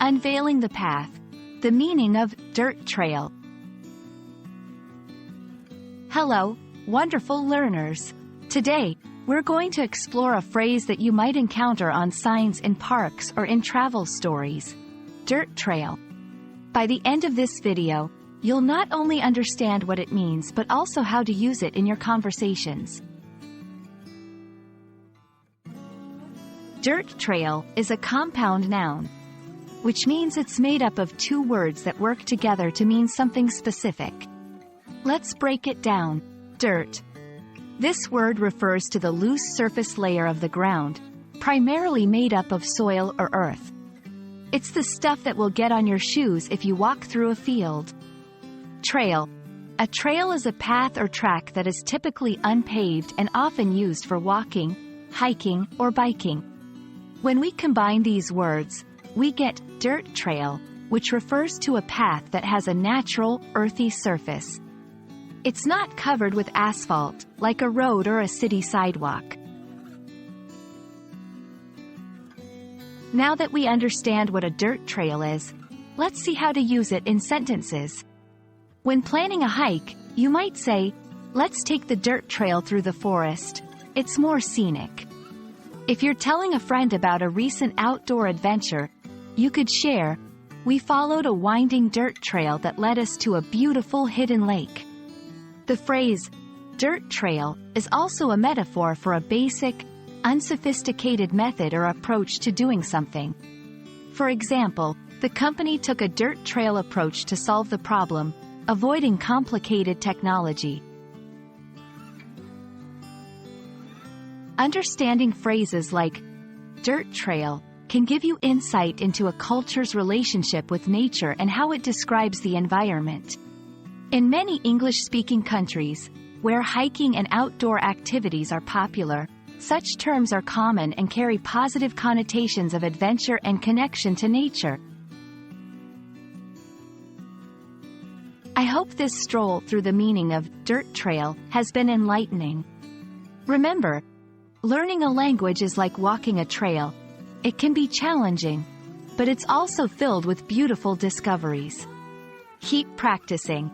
Unveiling the Path. The meaning of dirt trail. Hello, wonderful learners. Today, we're going to explore a phrase that you might encounter on signs in parks or in travel stories. Dirt trail. By the end of this video, you'll not only understand what it means but also how to use it in your conversations. Dirt trail is a compound noun, which means it's made up of two words that work together to mean something specific. Let's break it down. Dirt. This word refers to the loose surface layer of the ground, primarily made up of soil or earth. It's the stuff that will get on your shoes if you walk through a field. Trail. A trail is a path or track that is typically unpaved and often used for walking, hiking, or biking. When we combine these words, we get dirt trail, which refers to a path that has a natural, earthy surface. It's not covered with asphalt, like a road or a city sidewalk. Now that we understand what a dirt trail is, let's see how to use it in sentences. When planning a hike, you might say, "Let's take the dirt trail through the forest. It's more scenic." If you're telling a friend about a recent outdoor adventure, you could share, "We followed a winding dirt trail that led us to a beautiful hidden lake." The phrase, dirt trail, is also a metaphor for a basic, unsophisticated method or approach to doing something. For example, the company took a dirt trail approach to solve the problem, avoiding complicated technology. Understanding phrases like dirt trail can give you insight into a culture's relationship with nature and how it describes the environment. In many English-speaking countries, where hiking and outdoor activities are popular, such terms are common and carry positive connotations of adventure and connection to nature. I hope this stroll through the meaning of dirt trail has been enlightening. Remember, learning a language is like walking a trail. It can be challenging, but it's also filled with beautiful discoveries. Keep practicing.